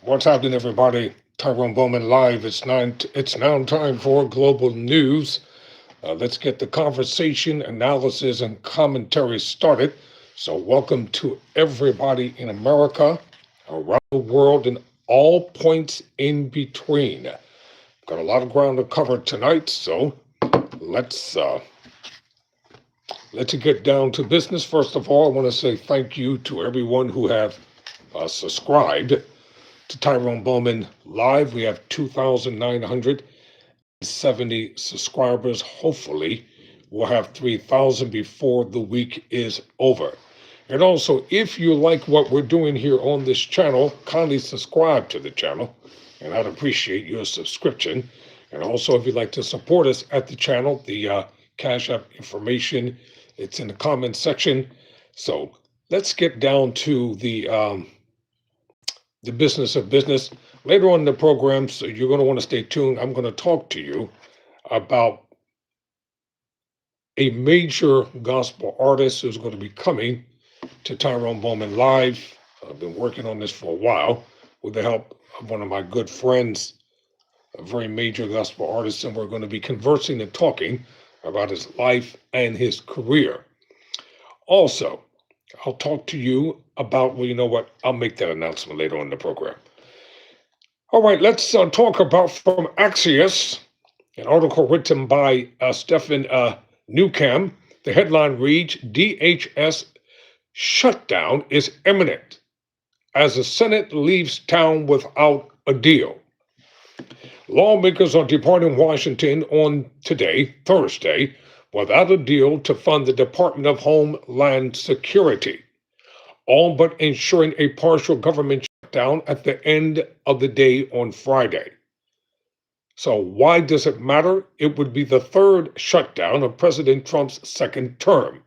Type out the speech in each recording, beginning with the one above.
What's happening, everybody? Tyrone Bowman live. It's now time for global news. Let's get the conversation, analysis, and commentary started. So, welcome to everybody in America, around the world, and all points in between. Got a lot of ground to cover tonight, so let's get down to business. First of all, I want to say thank you to everyone who have subscribed to Tyrone Bowman Live. We have 2,970 subscribers. Hopefully, we'll have 3,000 before the week is over. And also, if you like what we're doing here on this channel, kindly subscribe to the channel, and I'd appreciate your subscription. And also, if you'd like to support us at the channel, the CashApp information, it's in the comments section. So let's get down to the business of business. Later on in the program, so you're going to want to stay tuned. I'm going to talk to you about a major gospel artist who's going to be coming to Tyrone Bowman Live. I've been working on this for a while with the help of one of my good friends, a very major gospel artist, and we're going to be conversing and talking about his life and his career. Also, I'll talk to you about, well, you know what? I'll make that announcement later on in the program. All right, let's talk about from Axios, an article written by Stephen Newcomb. The headline reads, DHS shutdown is imminent as the Senate leaves town without a deal. Lawmakers are departing Washington on today, Thursday, without a deal to fund the Department of Homeland Security, all but ensuring a partial government shutdown at the end of the day on Friday. So why does it matter? It would be the third shutdown of President Trump's second term,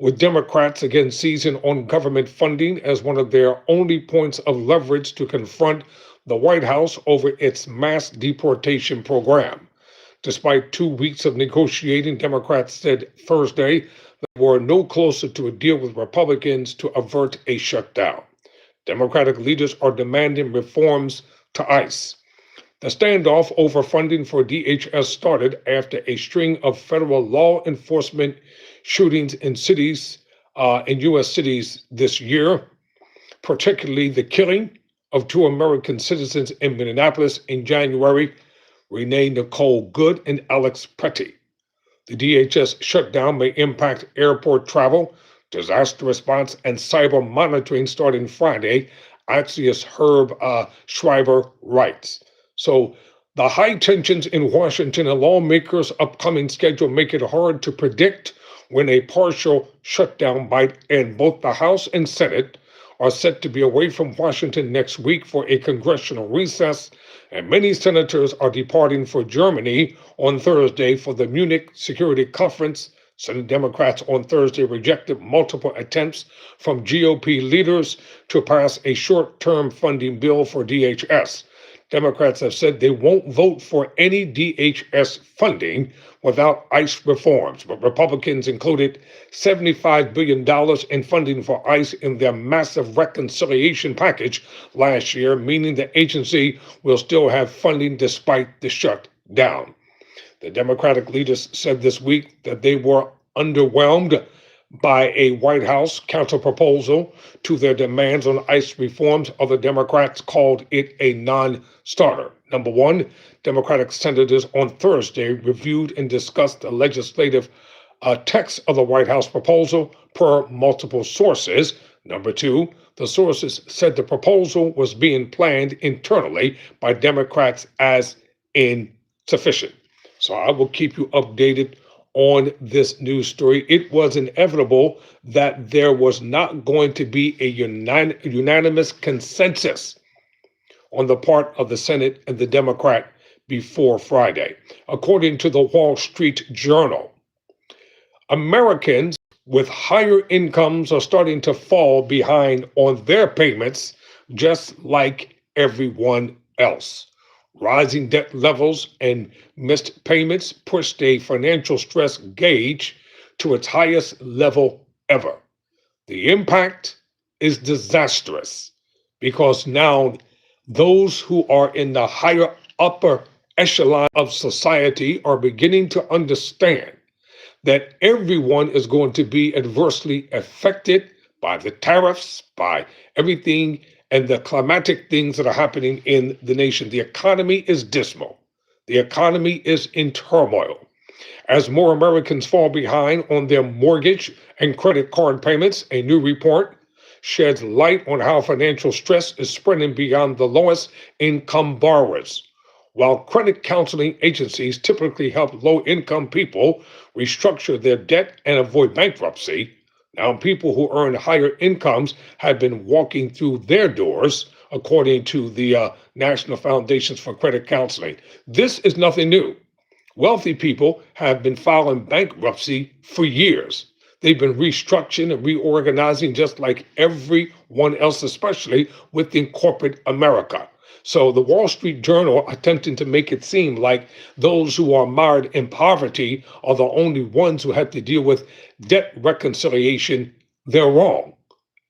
with Democrats again seizing on government funding as one of their only points of leverage to confront the White House over its mass deportation program. Despite 2 weeks of negotiating, Democrats said Thursday they were no closer to a deal with Republicans to avert a shutdown. Democratic leaders are demanding reforms to ICE. The standoff over funding for DHS started after a string of federal law enforcement shootings in U.S. cities this year, particularly the killing of 2 American citizens in Minneapolis in January, Renee Nicole Good and Alex Petty. The DHS shutdown may impact airport travel, disaster response, and cyber monitoring starting Friday, Axios Herb Schreiber writes. So the high tensions in Washington and lawmakers' upcoming schedule make it hard to predict when a partial shutdown might end. Both the House and Senate are set to be away from Washington next week for a congressional recess, and many senators are departing for Germany on Thursday for the Munich Security Conference. Senate Democrats on Thursday rejected multiple attempts from GOP leaders to pass a short-term funding bill for DHS. Democrats have said they won't vote for any DHS funding without ICE reforms, but Republicans included $75 billion in funding for ICE in their massive reconciliation package last year, meaning the agency will still have funding despite the shutdown. The Democratic leaders said this week that they were underwhelmed by a White House counterproposal to their demands on ICE reforms. Other Democrats called it a non-starter. Number one, Democratic senators on Thursday reviewed and discussed the legislative text of the White House proposal per multiple sources. Number two, the sources said the proposal was being planned internally by Democrats as insufficient. So I will keep you updated on this news story. It was inevitable that there was not going to be a unanimous consensus on the part of the Senate and the Democrat before Friday. According to the Wall Street Journal, Americans with higher incomes are starting to fall behind on their payments, just like everyone else. Rising debt levels and missed payments pushed a financial stress gauge to its highest level ever. The impact is disastrous because now Those who are in the higher upper echelon of society are beginning to understand that everyone is going to be adversely affected by the tariffs, by everything and the climatic things that are happening in the nation. The economy is dismal. The economy is in turmoil. As more Americans fall behind on their mortgage and credit card payments, a new report sheds light on how financial stress is spreading beyond the lowest income borrowers. While credit counseling agencies typically help low income people restructure their debt and avoid bankruptcy, now people who earn higher incomes have been walking through their doors, according to the National Foundations for Credit Counseling. This is nothing new. Wealthy people have been filing bankruptcy for years. They've been restructuring and reorganizing just like everyone else, especially within corporate America. So the Wall Street Journal attempting to make it seem like those who are mired in poverty are the only ones who have to deal with debt reconciliation, they're wrong.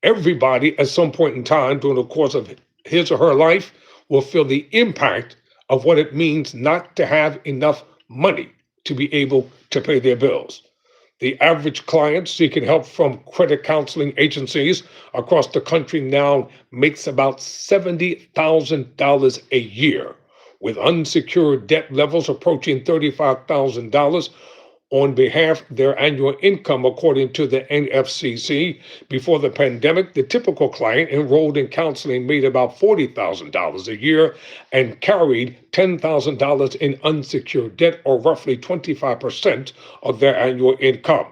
Everybody at some point in time during the course of his or her life will feel the impact of what it means not to have enough money to be able to pay their bills. The average client seeking help from credit counseling agencies across the country now makes about $70,000 a year, with unsecured debt levels approaching $35,000 on behalf of their annual income, according to the NFCC. Before the pandemic, the typical client enrolled in counseling made about $40,000 a year and carried $10,000 in unsecured debt, or roughly 25% of their annual income.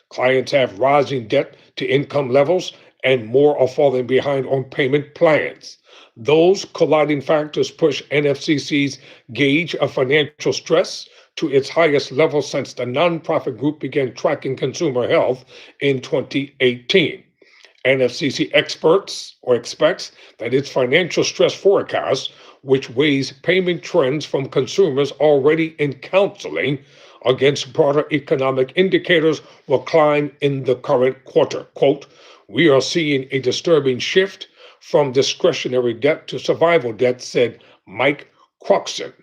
Clients have rising debt to income levels, and more are falling behind on payment plans. Those colliding factors push NFCC's gauge of financial stress to its highest level since the nonprofit group began tracking consumer health in 2018. NFCC expects that its financial stress forecast, which weighs payment trends from consumers already in counseling against broader economic indicators, will climb in the current quarter. Quote, "We are seeing a disturbing shift from discretionary debt to survival debt," said Mike Croxon,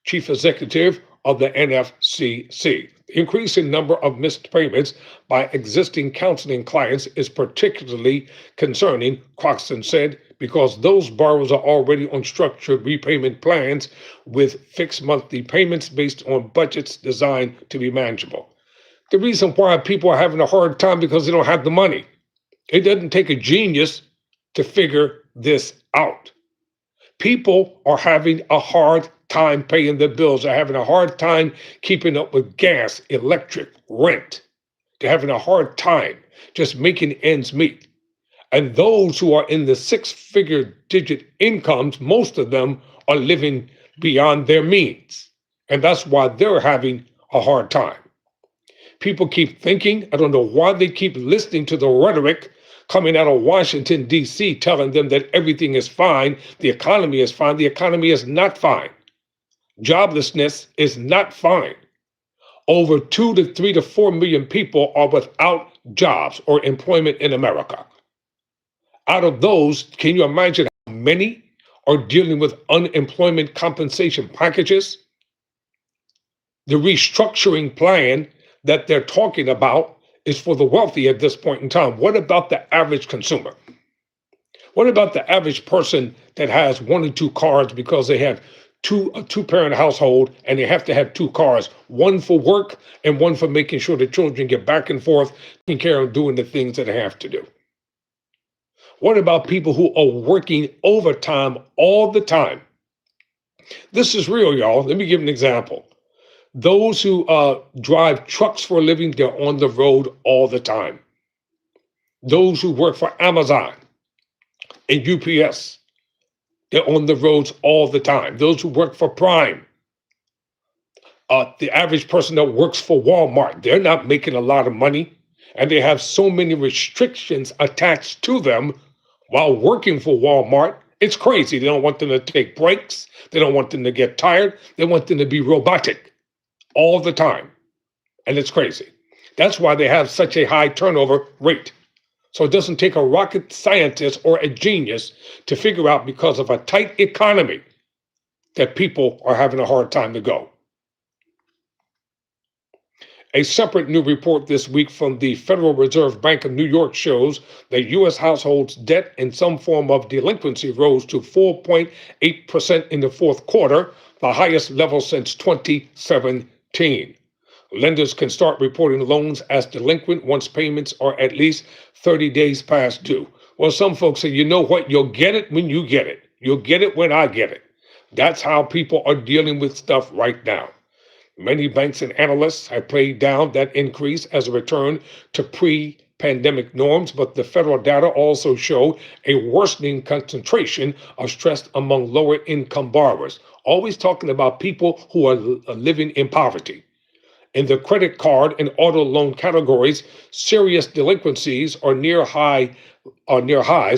chief executive of the NFCC. The increasing number of missed payments by existing counseling clients is particularly concerning, Croxon said, because those borrowers are already on structured repayment plans with fixed monthly payments based on budgets designed to be manageable. The reason why people are having a hard time because they don't have the money. It doesn't take a genius to figure this out. People are having a hard time paying their bills. They're having a hard time keeping up with gas, electric, rent. They're having a hard time just making ends meet. And those who are in the six-figure digit incomes, most of them are living beyond their means. And that's why they're having a hard time. People keep thinking, I don't know why they keep listening to the rhetoric coming out of Washington, D.C., telling them that everything is fine, the economy is fine. The economy is not fine. Joblessness is not fine. Over 2 to 3 to 4 million people are without jobs or employment in America. Out of those, can you imagine how many are dealing with unemployment compensation packages? The restructuring plan that they're talking about is for the wealthy at this point in time. What about the average consumer? What about the average person that has 1 or 2 cars because they have a two-parent household and they have to have 2 cars, one for work and one for making sure the children get back and forth, taking care of doing the things that they have to do? What about people who are working overtime all the time? This is real, y'all. Let me give an example. Those who drive trucks for a living, they're on the road all the time. Those who work for Amazon and UPS, they're on the roads all the time. Those who work for Prime, the average person that works for Walmart, they're not making a lot of money, and they have so many restrictions attached to them while working for Walmart. It's crazy. They don't want them to take breaks. They don't want them to get tired. They want them to be robotic all the time. And it's crazy. That's why they have such a high turnover rate. So it doesn't take a rocket scientist or a genius to figure out because of a tight economy that people are having a hard time to go. A separate new report this week from the Federal Reserve Bank of New York shows that U.S. households' debt in some form of delinquency rose to 4.8% in the fourth quarter, the highest level since 2017. Lenders can start reporting loans as delinquent once payments are at least 30 days past due. Well, some folks say, you know what? You'll get it when you get it. You'll get it when I get it. That's how people are dealing with stuff right now. Many banks and analysts have played down that increase as a return to pre-pandemic norms, but the federal data also show a worsening concentration of stress among lower income borrowers. Always talking about people who are living in poverty. In the credit card and auto loan categories, serious delinquencies are near highs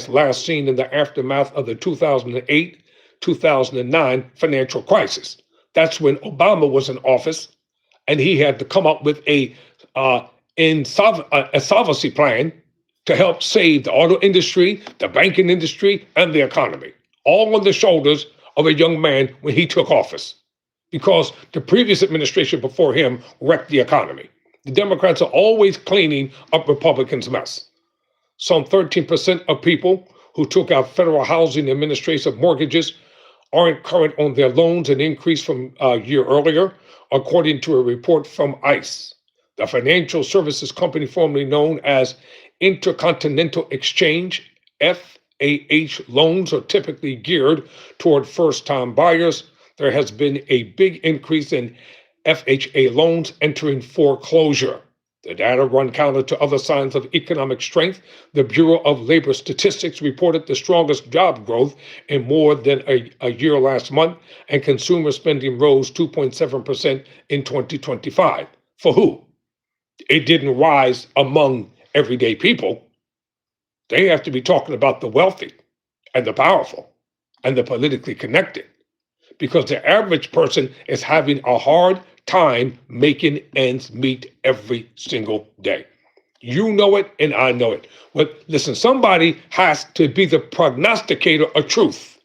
last seen in the aftermath of the 2008-2009 financial crisis. That's when Obama was in office, and he had to come up with a insolvency plan to help save the auto industry, the banking industry, and the economy, all on the shoulders of a young man when he took office, because the previous administration before him wrecked the economy. The Democrats are always cleaning up Republicans' mess. Some 13% of people who took out Federal Housing Administration mortgages aren't current on their loans, an increase from a year earlier, according to a report from ICE. The financial services company formerly known as Intercontinental Exchange, FAH loans are typically geared toward first-time buyers. There has been a big increase in FHA loans entering foreclosure. The data run counter to other signs of economic strength. The Bureau of Labor Statistics reported the strongest job growth in more than a year last month, and consumer spending rose 2.7% in 2025. For who? It didn't rise among everyday people. They have to be talking about the wealthy and the powerful and the politically connected, because the average person is having a hard time making ends meet every single day. You know it, and I know it. But listen, somebody has to be the prognosticator of truth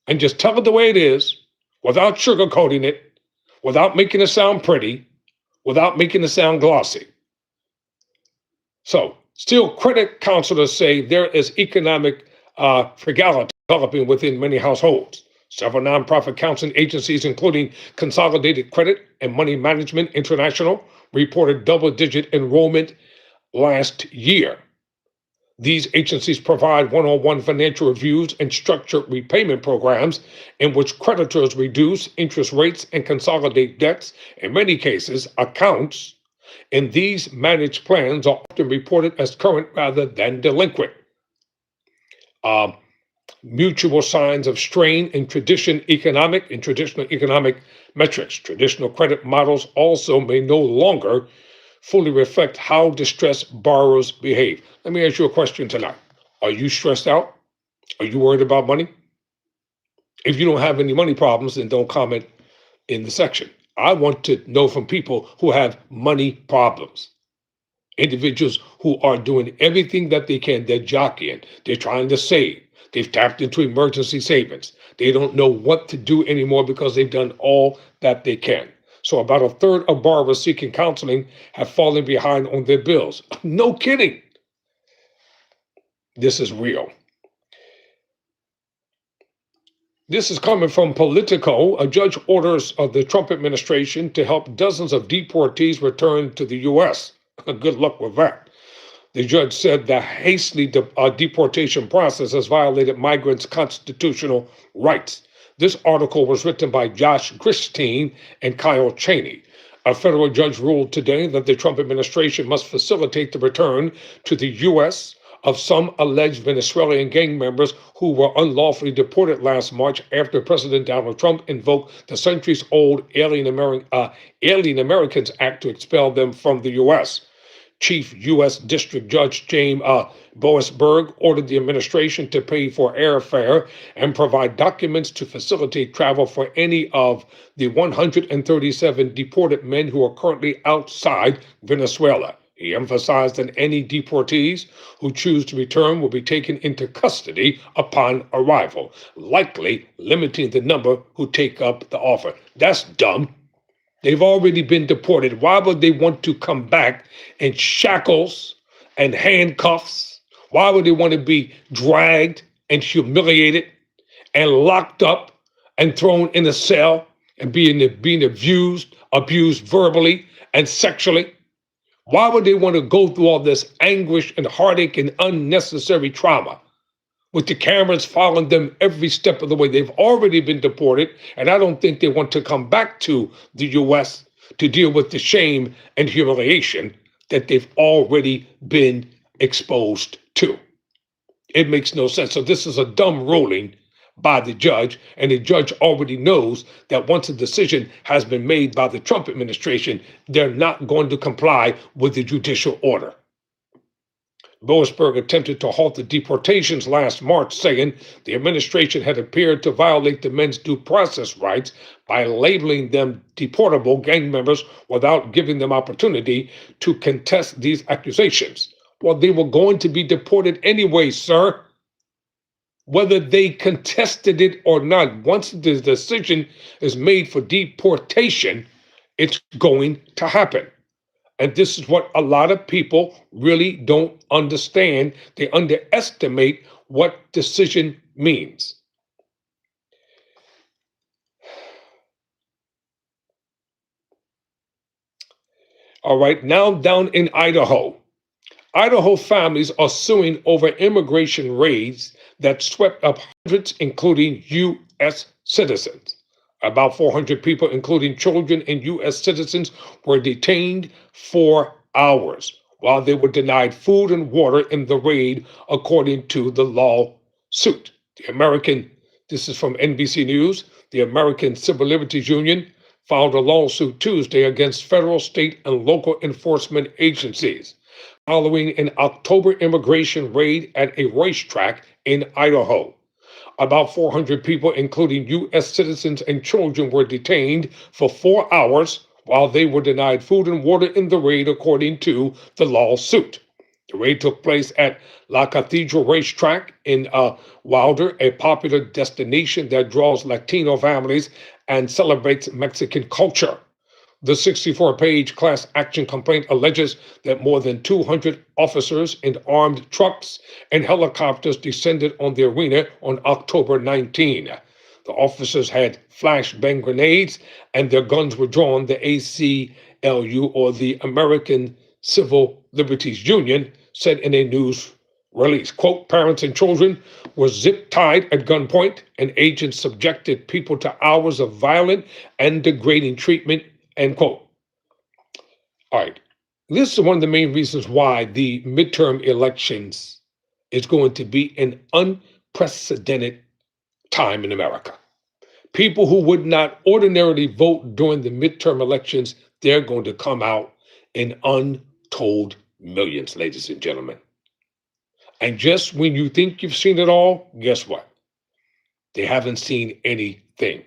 and just tell it the way it is, without sugarcoating it, without making it sound pretty, without making it sound glossy. So, still, credit counselors say there is economic frugality developing within many households. Several nonprofit counseling agencies, including Consolidated Credit and Money Management International, reported double-digit enrollment last year. These agencies provide one-on-one financial reviews and structured repayment programs in which creditors reduce interest rates and consolidate debts. In many cases, accounts in these managed plans are often reported as current rather than delinquent. Mutual signs of strain in traditional economic metrics. Traditional credit models also may no longer fully reflect how distressed borrowers behave. Let me ask you a question tonight. Are you stressed out? Are you worried about money? If you don't have any money problems, then don't comment in the section. I want to know from people who have money problems. Individuals who are doing everything that they can. They're jockeying. They're trying to save. They've tapped into emergency savings. They don't know what to do anymore because they've done all that they can. So about a third of borrowers seeking counseling have fallen behind on their bills. No kidding. This is real. This is coming from Politico. A judge orders of the Trump administration to help dozens of deportees return to the U.S. Good luck with that. The judge said the hasty deportation process has violated migrants' constitutional rights. This article was written by Josh Christine and Kyle Cheney. A federal judge ruled today that the Trump administration must facilitate the return to the U.S. of some alleged Venezuelan gang members who were unlawfully deported last March after President Donald Trump invoked the centuries-old Alien Americans Act to expel them from the U.S. Chief U.S. District Judge James Boasberg ordered the administration to pay for airfare and provide documents to facilitate travel for any of the 137 deported men who are currently outside Venezuela. He emphasized that any deportees who choose to return will be taken into custody upon arrival, likely limiting the number who take up the offer. That's dumb. They've already been deported. Why would they want to come back in shackles and handcuffs? Why would they want to be dragged and humiliated and locked up and thrown in a cell and being abused verbally and sexually? Why would they want to go through all this anguish and heartache and unnecessary trauma with the cameras following them every step of the way? They've already been deported, and I don't think they want to come back to the U.S. to deal with the shame and humiliation that they've already been exposed to. It makes no sense. So this is a dumb ruling by the judge, and the judge already knows that once a decision has been made by the Trump administration, they're not going to comply with the judicial order. Boasberg attempted to halt the deportations last March, saying the administration had appeared to violate the men's due process rights by labeling them deportable gang members without giving them opportunity to contest these accusations. Well, they were going to be deported anyway, sir, whether they contested it or not. Once the decision is made for deportation, it's going to happen. And this is what a lot of people really don't understand. They underestimate what decision means. All right, now down in Idaho. Idaho families are suing over immigration raids that swept up hundreds, including U.S. citizens. About 400 people, including children and U.S. citizens, were detained for hours while they were denied food and water in the raid, according to the lawsuit. This is from NBC News, the American Civil Liberties Union filed a lawsuit Tuesday against federal, state, and local enforcement agencies following an October immigration raid at a racetrack in Idaho. About 400 people, including U.S. citizens and children, were detained for 4 hours while they were denied food and water in the raid, according to the lawsuit. The raid took place at La Cathedral Racetrack in Wilder, a popular destination that draws Latino families and celebrates Mexican culture. The 64-page class action complaint alleges that more than 200 officers in armed trucks and helicopters descended on the arena on October 19. The officers had flashbang grenades and their guns were drawn. The ACLU, or the American Civil Liberties Union, said in a news release, quote, parents and children were zip-tied at gunpoint and agents subjected people to hours of violent and degrading treatment, end quote. All right. This is one of the main reasons why the midterm elections is going to be an unprecedented time in America. People who would not ordinarily vote during the midterm elections, they're going to come out in untold millions, ladies and gentlemen. And just when you think you've seen it all, guess what? They haven't seen anything.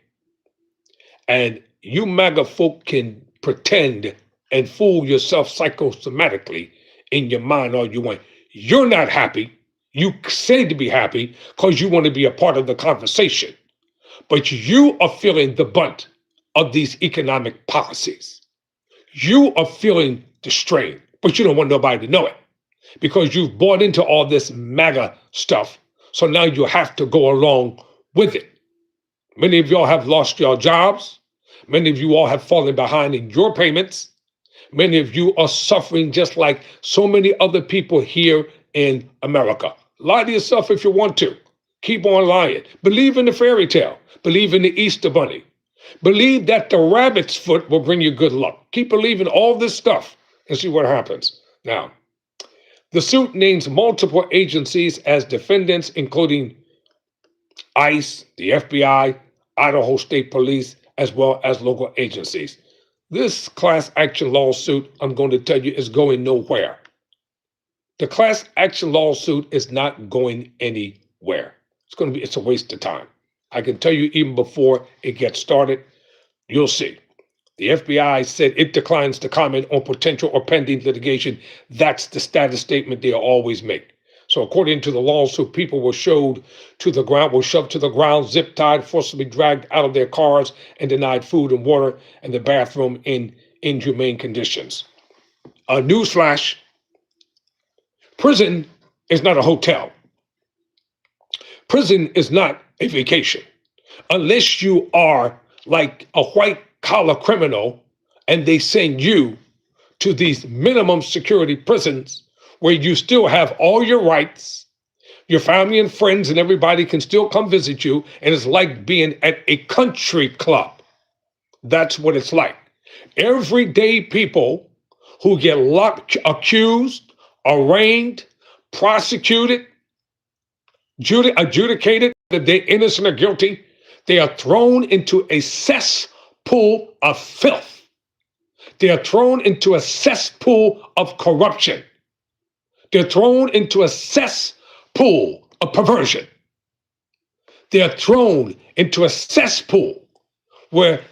And you MAGA folk can pretend and fool yourself psychosomatically in your mind all you want. You're not happy. You say to be happy because you want to be a part of the conversation. But you are feeling the brunt of these economic policies. You are feeling the strain, but you don't want nobody to know it because you've bought into all this MAGA stuff. So now you have to go along with it. Many of y'all have lost your jobs. Many of you all have fallen behind in your payments. Many of you are suffering just like so many other people here in America. Lie to yourself if you want to. Keep on lying. Believe in the fairy tale. Believe in the Easter Bunny. Believe that the rabbit's foot will bring you good luck. Keep believing all this stuff and see what happens. Now, the suit names multiple agencies as defendants, including ICE, the FBI, Idaho State Police, as well as local agencies. This class action lawsuit, I'm going to tell you, is going nowhere. The class action lawsuit is not going anywhere. It's a waste of time. I can tell you even before it gets started, you'll see. The FBI said it declines to comment on potential or pending litigation. That's the status statement they always make. So according to the lawsuit, people were shoved to the ground, zip tied, forcibly dragged out of their cars, and denied food and water and the bathroom in inhumane conditions. A newsflash: prison is not a hotel. Prison is not a vacation. Unless you are like a white collar criminal and they send you to these minimum security prisons where you still have all your rights, your family and friends and everybody can still come visit you, and it's like being at a country club. That's what it's like. Everyday people who get accused, arraigned, prosecuted, adjudicated that they're innocent or guilty, they are thrown into a cesspool of filth. They are thrown into a cesspool of corruption. They're thrown into a cesspool of perversion. They're thrown into a cesspool where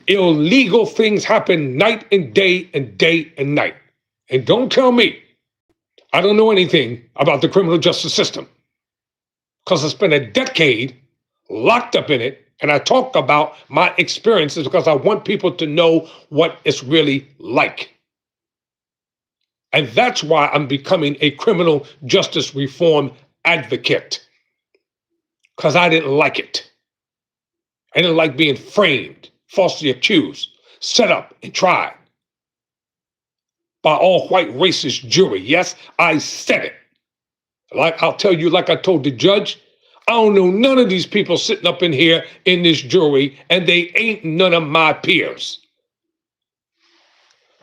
illegal things happen night and day and day and night. And don't tell me I don't know anything about the criminal justice system, because I spent a decade locked up in it, and I talk about my experiences because I want people to know what it's really like. And that's why I'm becoming a criminal justice reform advocate, because I didn't like it. I didn't like being framed, falsely accused, set up, and tried by all white racist jury. Yes, I said it. Like I'll tell you, like I told the judge, I don't know none of these people sitting up in here in this jury, and they ain't none of my peers.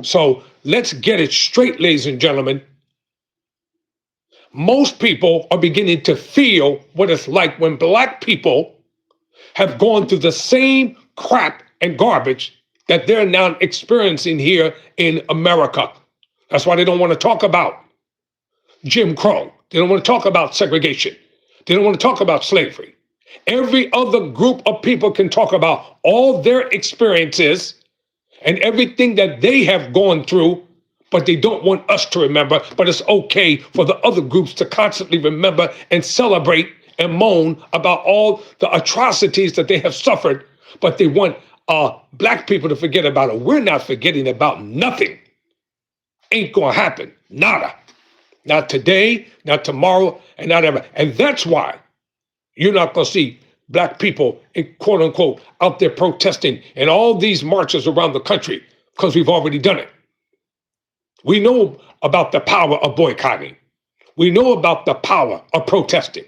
So let's get it straight, ladies and gentlemen. Most people are beginning to feel what it's like when black people have gone through the same crap and garbage that they're now experiencing here in America. That's why they don't want to talk about Jim Crow. They don't want to talk about segregation. They don't want to talk about slavery. Every other group of people can talk about all their experiences and everything that they have gone through, but they don't want us to remember. But it's okay for the other groups to constantly remember and celebrate and moan about all the atrocities that they have suffered, but they want black people to forget about it. We're not forgetting about nothing. Ain't gonna happen. Nada. Not today, not tomorrow, and not ever. And that's why you're not gonna see black people, quote unquote, out there protesting in all these marches around the country, because we've already done it. We know about the power of boycotting. We know about the power of protesting.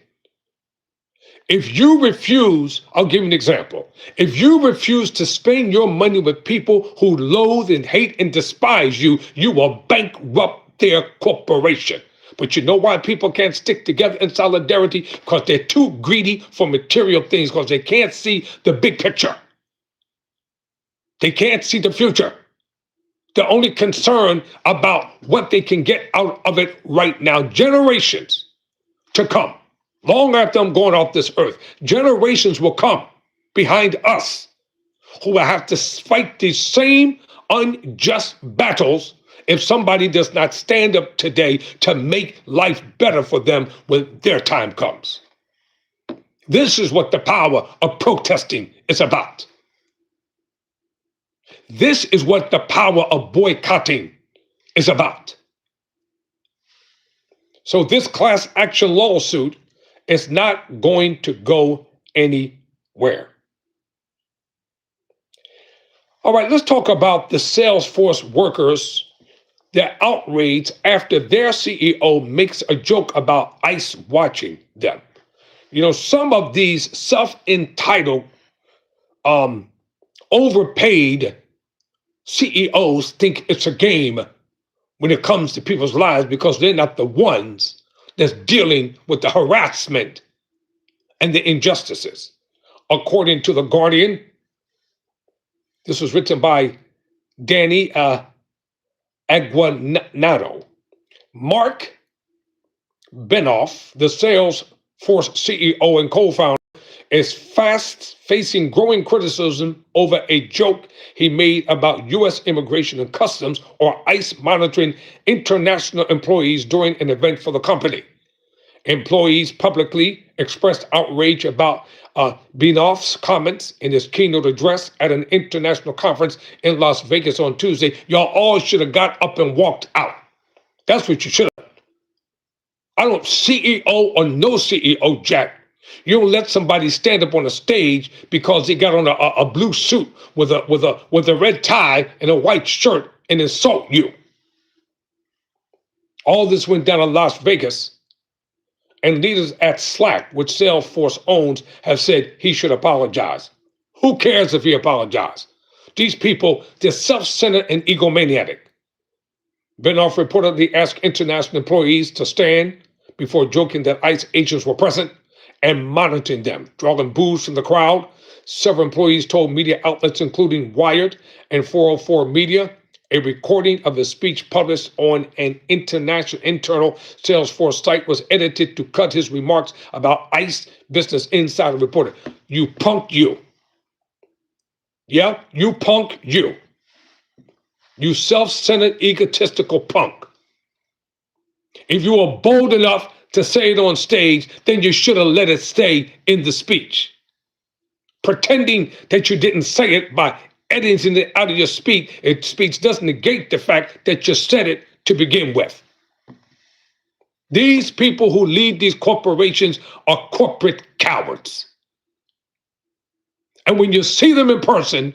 If you refuse, I'll give you an example. If you refuse to spend your money with people who loathe and hate and despise you, you will bankrupt their corporation. But you know why people can't stick together in solidarity? Because they're too greedy for material things, because they can't see the big picture. They can't see the future. They're only concerned about what they can get out of it right now. Generations to come, long after I'm going off this earth, generations will come behind us who will have to fight these same unjust battles if somebody does not stand up today to make life better for them when their time comes. This is what the power of protesting is about. This is what the power of boycotting is about. So this class action lawsuit is not going to go anywhere. All right, let's talk about the Salesforce workers, their outrage after their CEO makes a joke about ICE watching them. You know, some of these self-entitled, overpaid CEOs think it's a game when it comes to people's lives, because they're not the ones that's dealing with the harassment and the injustices. According to The Guardian, this was written by Danny Aguinaldo. Mark Benoff, the Salesforce CEO and co-founder, is fast facing growing criticism over a joke he made about U.S. Immigration and Customs, or ICE, monitoring international employees during an event for the company. Employees publicly expressed outrage about Benoff's comments in his keynote address at an international conference in Las Vegas on Tuesday. Y'all all should have got up and walked out. That's what you should have. I don't, CEO or no CEO, Jack. You don't let somebody stand up on a stage because he got on a blue suit with a red tie and a white shirt and insult you. All this went down in Las Vegas, and leaders at Slack, which Salesforce owns, have said he should apologize. Who cares if he apologized? These people, they're self-centered and egomaniac. Benoff reportedly asked international employees to stand before joking that ICE agents were present and monitoring them, drawing boos from the crowd. Several employees told media outlets, including Wired and 404 Media, a recording of his speech published on an internal Salesforce site was edited to cut his remarks about ICE. Business Insider reported. You punk, you. Yeah, you punk, you. You self-centered, egotistical punk. If you were bold enough to say it on stage, then you should have let it stay in the speech. Pretending that you didn't say it by editing it out of your speech doesn't negate the fact that you said it to begin with. These people who lead these corporations are corporate cowards. And when you see them in person,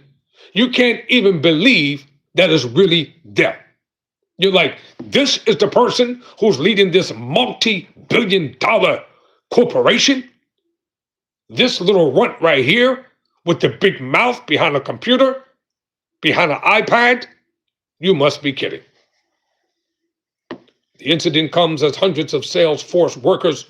you can't even believe that it's really them. You're like, this is the person who's leading this multi-billion-dollar corporation? This little runt right here with the big mouth behind a computer, behind an iPad? You must be kidding. The incident comes as hundreds of Salesforce workers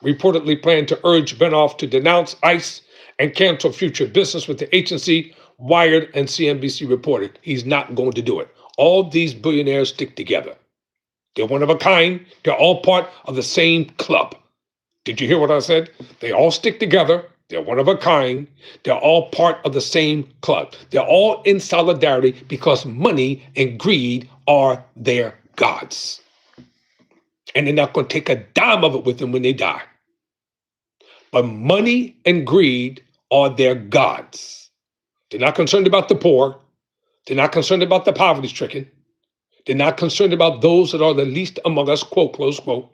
reportedly plan to urge Benoff to denounce ICE and cancel future business with the agency. Wired and CNBC reported he's not going to do it. All these billionaires stick together. They're one of a kind. They're all part of the same club. Did you hear what I said? They all stick together. They're one of a kind. They're all part of the same club. They're all in solidarity because money and greed are their gods. And they're not going to take a dime of it with them when they die. But money and greed are their gods. They're not concerned about the poor. They're not concerned about the poverty-stricken. They're not concerned about those that are the least among us, quote, close quote.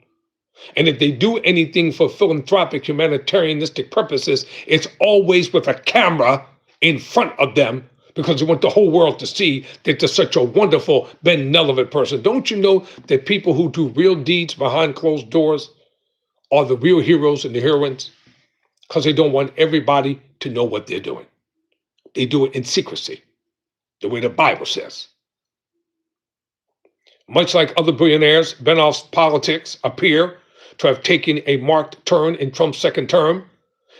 And if they do anything for philanthropic, humanitarianistic purposes, it's always with a camera in front of them because they want the whole world to see that they're such a wonderful, benevolent person. Don't you know that people who do real deeds behind closed doors are the real heroes and the heroines? Because they don't want everybody to know what they're doing. They do it in secrecy, the way the Bible says. Much like other billionaires, Benoff's politics appear to have taken a marked turn in Trump's second term.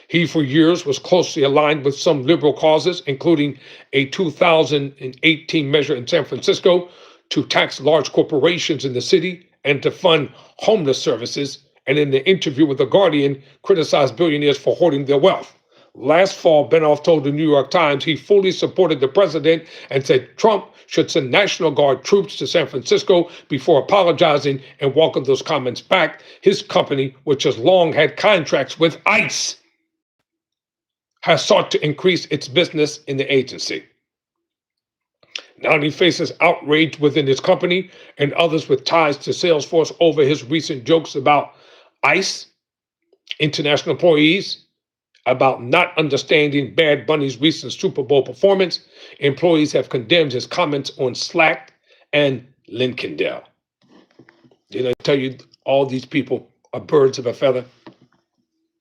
He, for years, was closely aligned with some liberal causes, including a 2018 measure in San Francisco to tax large corporations in the city and to fund homeless services, and in the interview with The Guardian, criticized billionaires for hoarding their wealth. Last fall, Benoff told the New York Times he fully supported the president and said Trump should send National Guard troops to San Francisco before apologizing and walking those comments back. His company, which has long had contracts with ICE, has sought to increase its business in the agency. Now he faces outrage within his company and others with ties to Salesforce over his recent jokes about ICE, international employees, about not understanding Bad Bunny's recent Super Bowl performance. Employees have condemned his comments on Slack and Linkendale. Did I tell you all these people are birds of a feather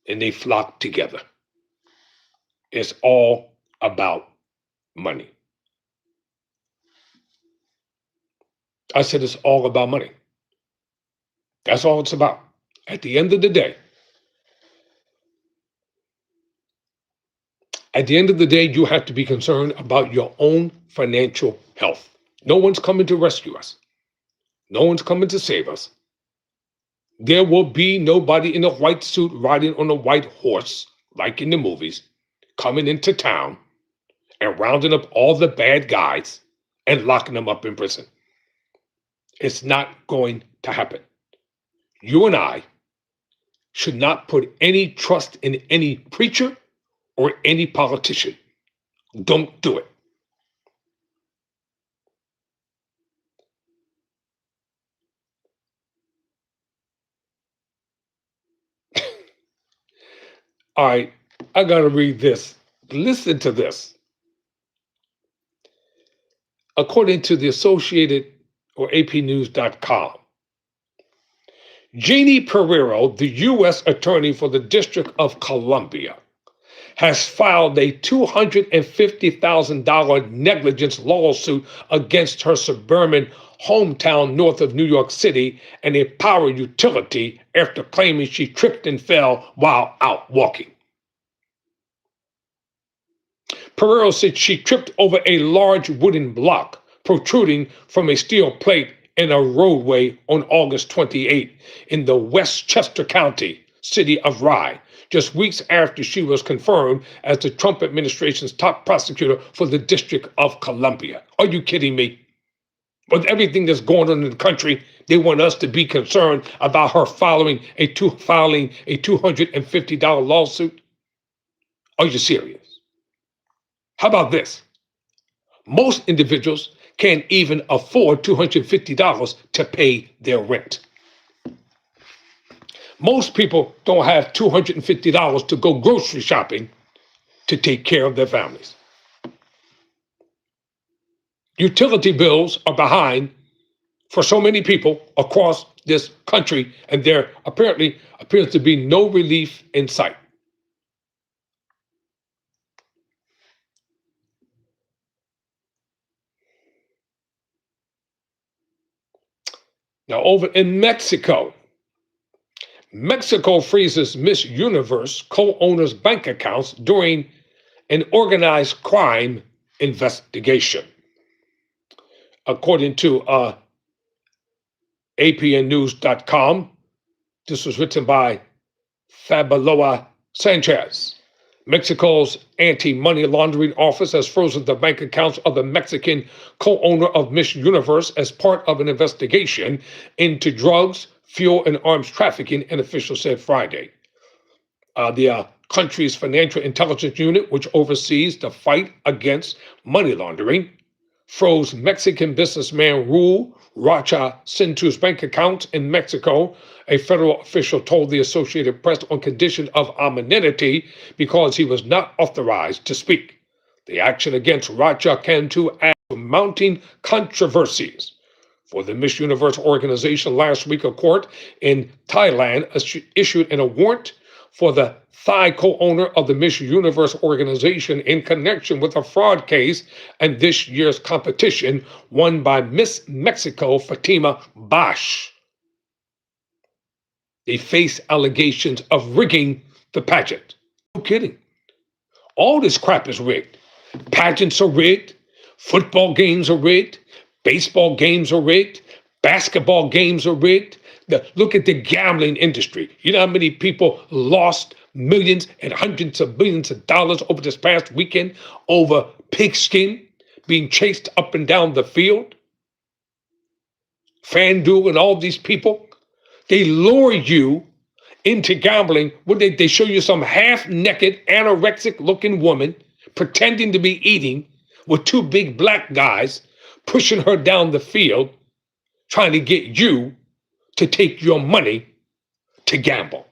and they flock together? It's all about money. I said it's all about money. That's all it's about. At the end of the day, you have to be concerned about your own financial health. No one's coming to rescue us. No one's coming to save us. There will be nobody in a white suit riding on a white horse like in the movies, coming into town and rounding up all the bad guys and locking them up in prison. It's not going to happen. You and I should not put any trust in any preacher or any politician. Don't do it. All right, I got to read this. Listen to this. According to the Associated or APnews.com, Jeannie Pereiro, the U.S. Attorney for the District of Columbia, has filed a $250,000 negligence lawsuit against her suburban hometown north of New York City and a power utility after claiming she tripped and fell while out walking. Pereiro said she tripped over a large wooden block protruding from a steel plate in a roadway on August 28 in the Westchester County city of Rye, just weeks after she was confirmed as the Trump administration's top prosecutor for the District of Columbia. Are you kidding me? With everything that's going on in the country, they want us to be concerned about her filing a $250 lawsuit? Are you serious? How about this? Most individuals can't even afford $250 to pay their rent. Most people don't have $250 to go grocery shopping to take care of their families. Utility bills are behind for so many people across this country, and there apparently appears to be no relief in sight. Now, over in Mexico, Mexico freezes Miss Universe co-owners' bank accounts during an organized crime investigation. According to APNnews.com, this was written by Fabiloa Sanchez. Mexico's anti-money laundering office has frozen the bank accounts of the Mexican co-owner of Miss Universe as part of an investigation into drugs, fuel, and arms trafficking, an official said Friday. The country's financial intelligence unit, which oversees the fight against money laundering, froze Mexican businessman Raul Rocha Cintu's bank accounts in Mexico, a federal official told the Associated Press, on condition of anonymity because he was not authorized to speak. The action against Rocha Cantu adds to mounting controversies. For the Miss Universe organization last week, a court in Thailand issued a warrant for the Thai co-owner of the Miss Universe organization in connection with a fraud case and this year's competition won by Miss Mexico Fatima Bosch. They face allegations of rigging the pageant. No kidding. All this crap is rigged. Pageants are rigged. Football games are rigged. Baseball games are rigged. Basketball games are rigged. Look at the gambling industry. You know how many people lost millions and hundreds of billions of dollars over this past weekend over pigskin being chased up and down the field? FanDuel and all these people, they lure you into gambling. They show you some half-naked, anorexic-looking woman pretending to be eating with two big black guys pushing her down the field, trying to get you to take your money to gamble.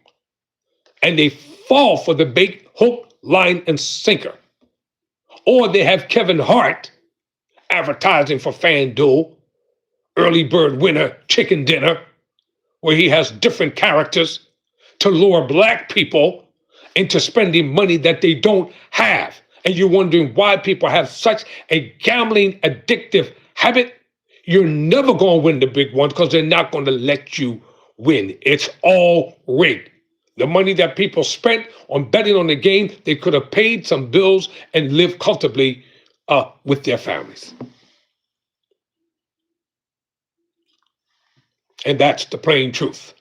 And they fall for the bait, hook, line, and sinker. Or they have Kevin Hart advertising for FanDuel, early bird winner, chicken dinner, where he has different characters to lure black people into spending money that they don't have. And you're wondering why people have such a gambling addictive habit. You're never going to win the big ones because they're not going to let you win. It's all rigged. The money that people spent on betting on the game, they could have paid some bills and lived comfortably with their families. And that's the plain truth.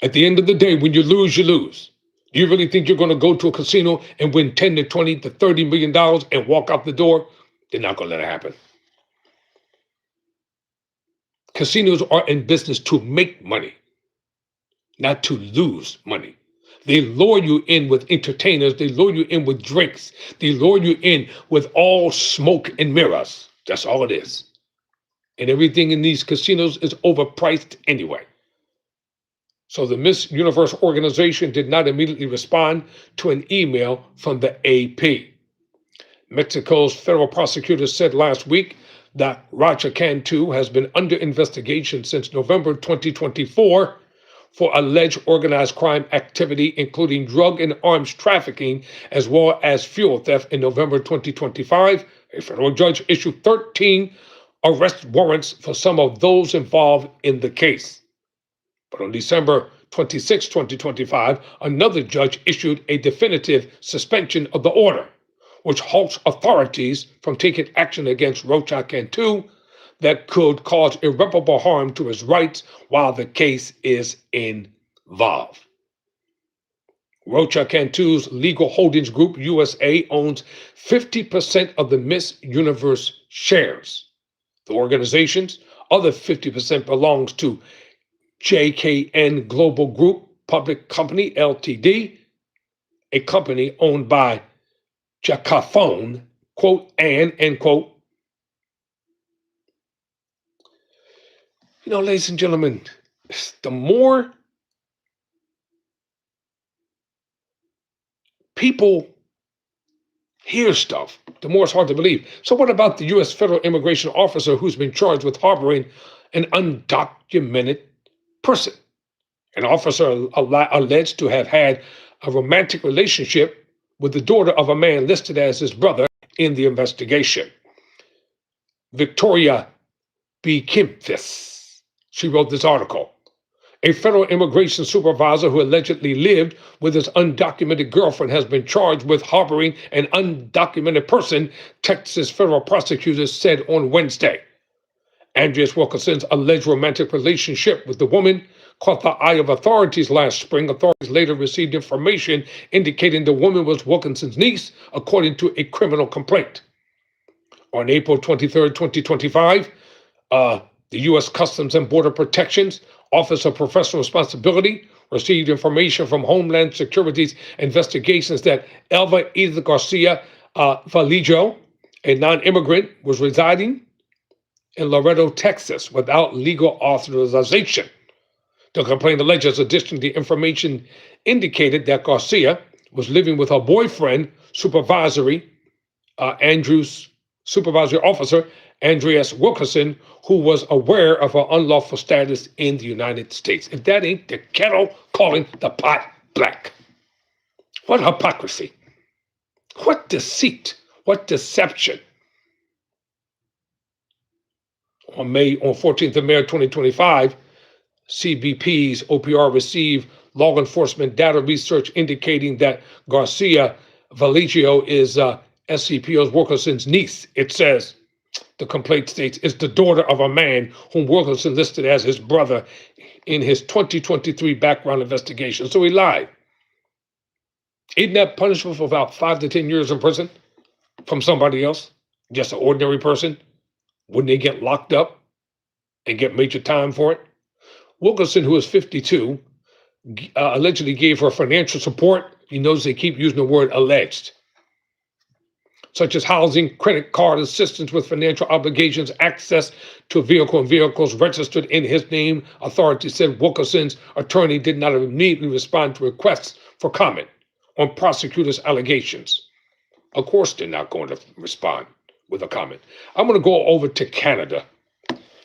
At the end of the day, when you lose, you lose. Do you really think you're going to go to a casino and win 10 to 20 to $30 million and walk out the door? They're not going to let it happen. Casinos are in business to make money, not to lose money. They lure you in with entertainers. They lure you in with drinks. They lure you in with all smoke and mirrors. That's all it is. And everything in these casinos is overpriced anyway. So the Miss Universe organization did not immediately respond to an email from the AP. Mexico's federal prosecutors said last week that Racha Cantu has been under investigation since November 2024 for alleged organized crime activity, including drug and arms trafficking, as well as fuel theft. In November 2025, a federal judge issued 13 arrest warrants for some of those involved in the case. But on December 26, 2025, another judge issued a definitive suspension of the order, which halts authorities from taking action against Rocha Cantu that could cause irreparable harm to his rights while the case is involved. Rocha Cantu's Legal Holdings Group USA owns 50% of the Miss Universe shares. The organization's other 50% belongs to JKN Global Group Public Company Ltd, a company owned by Jacaphone, quote, and, end quote. Ladies and gentlemen, the more people hear stuff, the more it's hard to believe. So what about the U.S. federal immigration officer who's been charged with harboring an undocumented person? An officer alleged to have had a romantic relationship with the daughter of a man listed as his brother in the investigation. Victoria B. Kempfis. She wrote this article. A federal immigration supervisor who allegedly lived with his undocumented girlfriend has been charged with harboring an undocumented person, Texas federal prosecutors said on Wednesday. Andreas Wilkinson's alleged romantic relationship with the woman caught the eye of authorities last spring. Authorities later received information indicating the woman was Wilkinson's niece, according to a criminal complaint. On April 23, 2025, the U.S. Customs and Border Protection's Office of Professional Responsibility received information from Homeland Security's investigations that Elva Edith Garcia Vallejo, a non-immigrant, was residing in Laredo, Texas, without legal authorization. The complaint alleges, additionally, the information indicated that Garcia was living with her boyfriend, supervisory officer Andreas Wilkinson, who was aware of her unlawful status in the United States. If that ain't the kettle calling the pot black. What hypocrisy. What deceit. What deception. On 14th of May 2025, CBP's OPR received law enforcement data research indicating that Garcia Vallejo is SCPO's Wilkinson's niece. It says, the complaint states, is the daughter of a man whom Wilkinson listed as his brother in his 2023 background investigation. So he lied. Isn't that punishable for about 5 to 10 years in prison from somebody else? Just an ordinary person? Wouldn't they get locked up and get major time for it? Wilkinson, who is 52, allegedly gave her financial support. You notice they keep using the word alleged, such as housing, credit card assistance with financial obligations, access to a vehicle and vehicles registered in his name. Authorities said Wilkinson's attorney did not immediately respond to requests for comment on prosecutors' allegations. Of course, they're not going to respond with a comment. I'm going to go over to Canada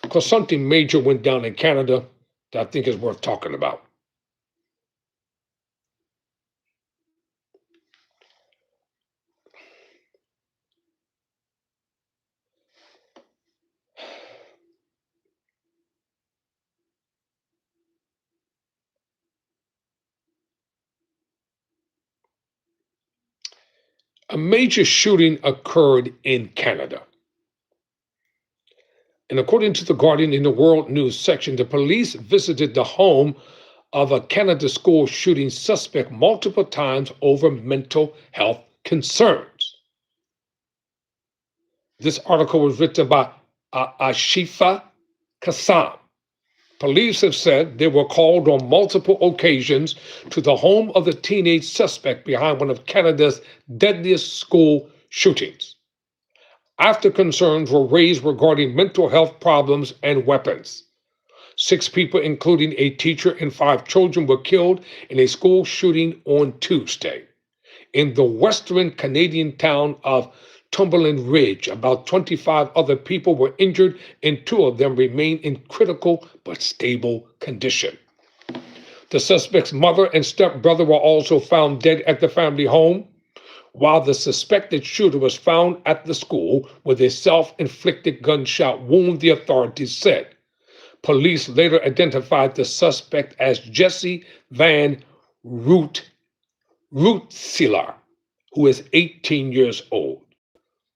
because something major went down in Canada that I think is worth talking about. A major shooting occurred in Canada. And according to The Guardian in the World News section, the police visited the home of a Canada school shooting suspect multiple times over mental health concerns. This article was written by Ashifa Kassam. Police have said they were called on multiple occasions to the home of the teenage suspect behind one of Canada's deadliest school shootings, after concerns were raised regarding mental health problems and weapons. 6 people, including a teacher and 5 children, were killed in a school shooting on Tuesday. In the western Canadian town of Cumberland Ridge, about 25 other people were injured, and 2 of them remain in critical but stable condition. The suspect's mother and stepbrother were also found dead at the family home, while the suspected shooter was found at the school with a self-inflicted gunshot wound, the authorities said. Police later identified the suspect as Jesse Van Rootselaar, who is 18 years old.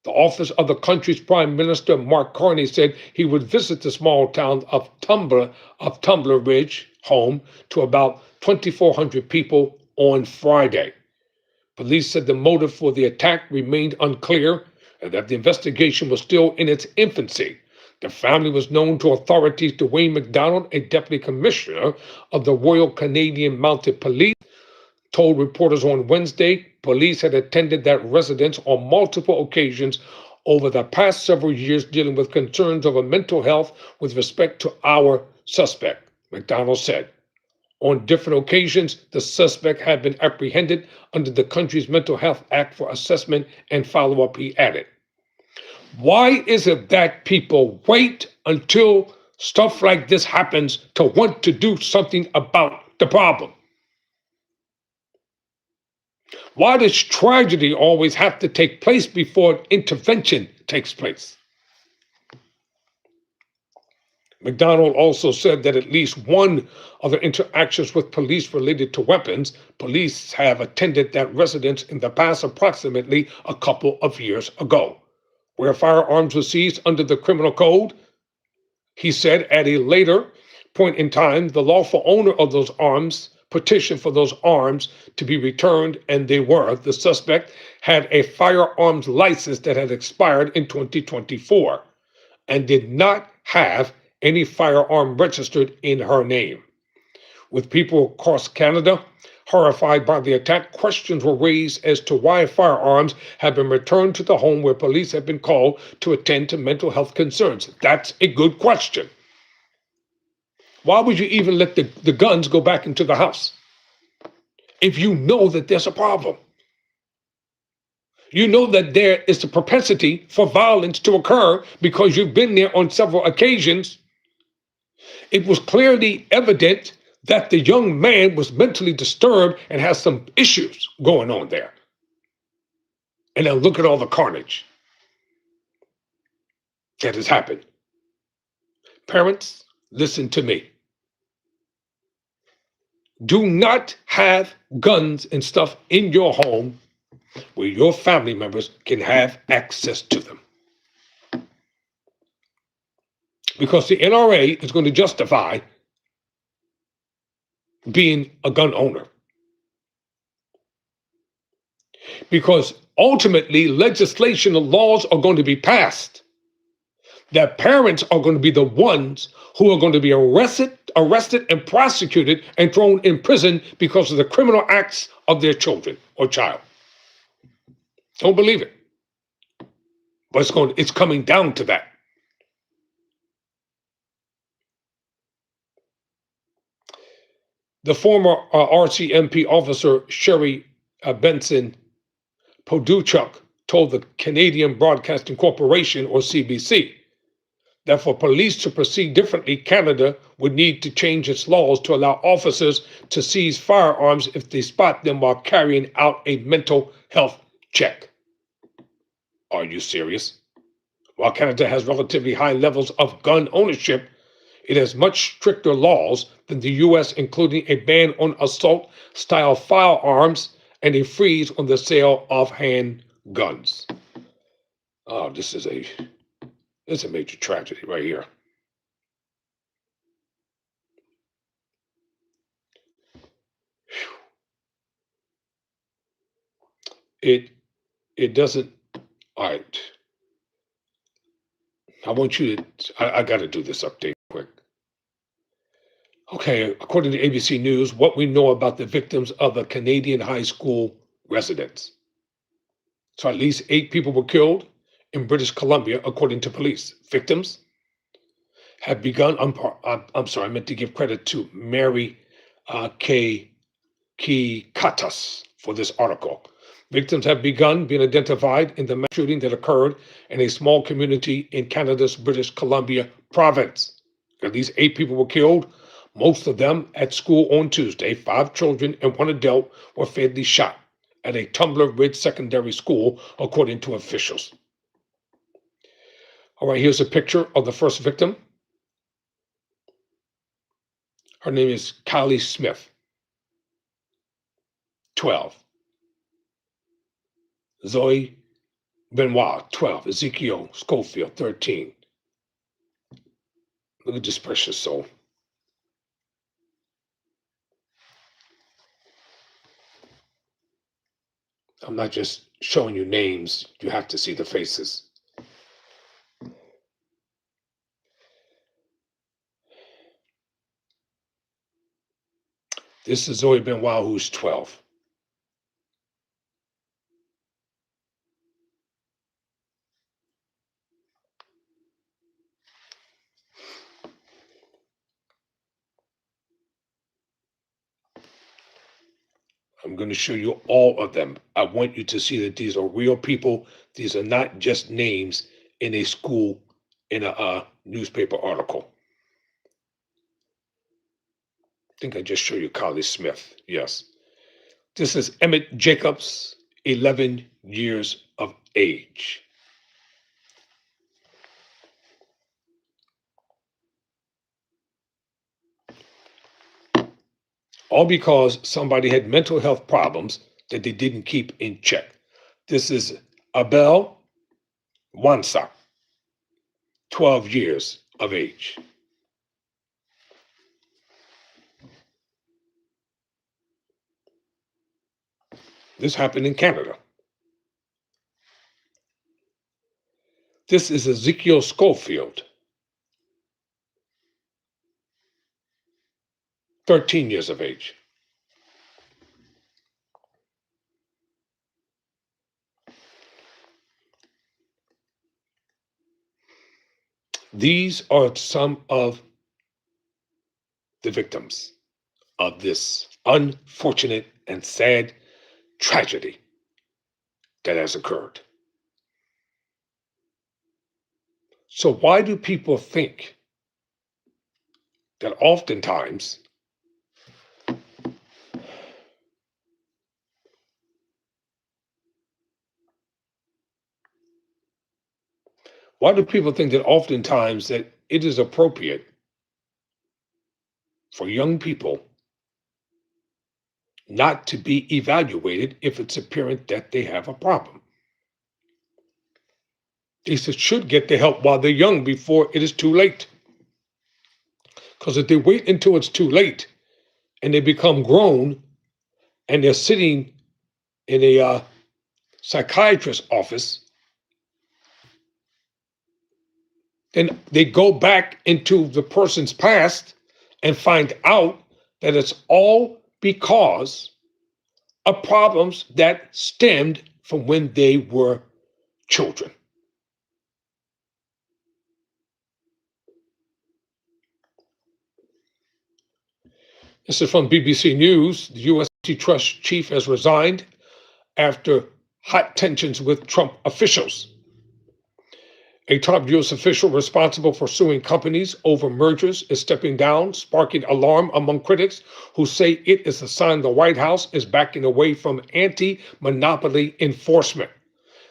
The office of the country's Prime Minister, Mark Carney, said he would visit the small town of Tumbler Ridge, home to about 2,400 people, on Friday. Police said the motive for the attack remained unclear and that the investigation was still in its infancy. The family was known to authorities. Dwayne McDonald, a deputy commissioner of the Royal Canadian Mounted Police, told reporters on Wednesday police had attended that residence on multiple occasions over the past several years, dealing with concerns over mental health with respect to our suspect, McDonald said. On different occasions, the suspect had been apprehended under the country's Mental Health Act for assessment and follow-up, he added. Why is it that people wait until stuff like this happens to want to do something about the problem? Why does tragedy always have to take place before intervention takes place? McDonald also said that at least one of the interactions with police related to weapons, police have attended that residence in the past, approximately a couple of years ago, where firearms were seized under the criminal code. He said at a later point in time, the lawful owner of those arms petitioned for those arms to be returned, and they were. The suspect had a firearms license that had expired in 2024 and did not have any firearm registered in her name. With people across Canada horrified by the attack, questions were raised as to why firearms have been returned to the home where police have been called to attend to mental health concerns. That's a good question. Why would you even let the guns go back into the house if you know that there's a problem? You know that there is a propensity for violence to occur because you've been there on several occasions. It was clearly evident that the young man was mentally disturbed and has some issues going on there. And now look at all the carnage that has happened. Parents, listen to me. Do not have guns and stuff in your home where your family members can have access to them. Because the NRA is going to justify being a gun owner. Because ultimately, legislation and laws are going to be passed that parents are going to be the ones who are going to be arrested and prosecuted and thrown in prison because of the criminal acts of their children or child. Don't believe it. But it's coming down to that. The former RCMP officer Sherry Benson Poduchuk told the Canadian Broadcasting Corporation, or CBC, that for police to proceed differently, Canada would need to change its laws to allow officers to seize firearms if they spot them while carrying out a mental health check. Are you serious? While Canada has relatively high levels of gun ownership, it has much stricter laws than the U.S., including a ban on assault-style firearms and a freeze on the sale of handguns. Oh, this is a major tragedy right here. it it doesn't. All right, I want you to. I got to do this update quick. Okay, according to ABC News, what we know about the victims of a Canadian high school residence. So at least 8 people were killed in British Columbia, according to police. Victims have begun. I'm sorry, I meant to give credit to Mary K. Katas for this article. Victims have begun being identified in the mass shooting that occurred in a small community in Canada's British Columbia province. At least 8 people were killed, most of them at school on Tuesday. 5 children and 1 adult were fatally shot at a Tumbler Ridge Secondary School, according to officials. All right, here's a picture of the first victim. Her name is Kylie Smith, 12. Zoe Benoit, 12. Ezekiel Schofield, 13. Look at this precious soul. I'm not just showing you names, you have to see the faces. This is Zoe Benoit, who's 12. I'm going to show you all of them. I want you to see that these are real people. These are not just names in a school, in a newspaper article. I think I just showed you Kylie Smith. Yes. This is Emmett Jacobs, 11 years of age. All because somebody had mental health problems that they didn't keep in check. This is Abel Wansa, 12 years of age. This happened in Canada. This is Ezekiel Schofield, 13 years of age. These are some of the victims of this unfortunate and sad tragedy that has occurred. So, why do people think that oftentimes that it is appropriate for young people not to be evaluated if it's apparent that they have a problem? They should get the help while they're young before it is too late. Because if they wait until it's too late and they become grown and they're sitting in a psychiatrist's office, then they go back into the person's past and find out that it's all because of problems that stemmed from when they were children. This is from BBC News. The U.S. antitrust chief has resigned after hot tensions with Trump officials. A top U.S. official responsible for suing companies over mergers is stepping down, sparking alarm among critics who say it is a sign the White House is backing away from anti-monopoly enforcement.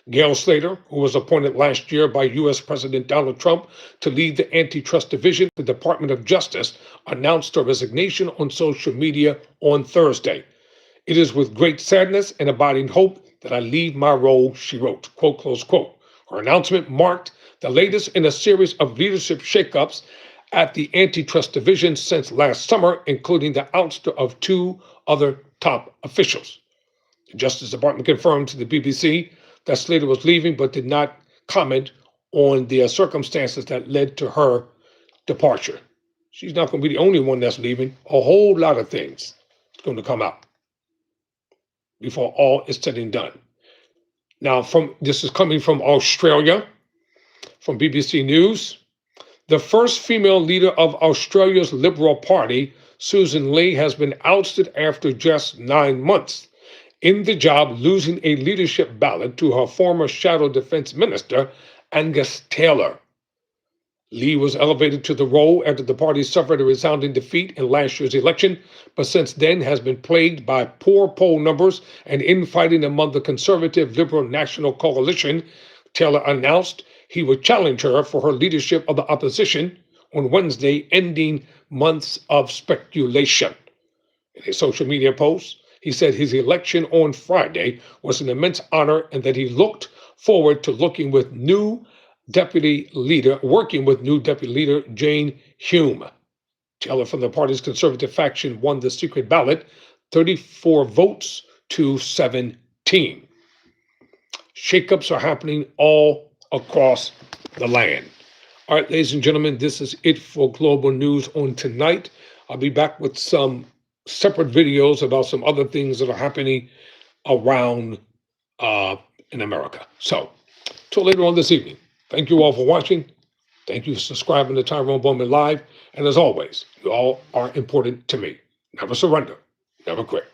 Gail Slater, who was appointed last year by U.S. President Donald Trump to lead the antitrust division of the Department of Justice, announced her resignation on social media on Thursday. "It is with great sadness and abiding hope that I leave my role," she wrote, quote, close quote. Her announcement marked the latest in a series of leadership shakeups at the antitrust division since last summer, including the ouster of 2 other top officials. The Justice Department confirmed to the BBC that Slater was leaving, but did not comment on the circumstances that led to her departure. She's not going to be the only one that's leaving. A whole lot of things is going to come out before all is said and done. Now, this is coming from Australia, from BBC News. The first female leader of Australia's Liberal Party, Susan Lee, has been ousted after just 9 months in the job, losing a leadership ballot to her former Shadow Defense Minister, Angus Taylor. Lee was elevated to the role after the party suffered a resounding defeat in last year's election, but since then has been plagued by poor poll numbers and infighting among the Conservative Liberal National Coalition. Taylor announced he would challenge her for her leadership of the opposition on Wednesday, ending months of speculation. In a social media post, he said his election on Friday was an immense honor and that he looked forward to working with new Deputy Leader Jane Hume. Taylor from the party's conservative faction won the secret ballot, 34 votes to 17. Shakeups are happening all across the land. All right, ladies and gentlemen, this is it for Global News on tonight. I'll be back with some separate videos about some other things that are happening around in America. So, till later on this evening. Thank you all for watching. Thank you for subscribing to Tyrone Bowman Live. And as always, you all are important to me. Never surrender. Never quit.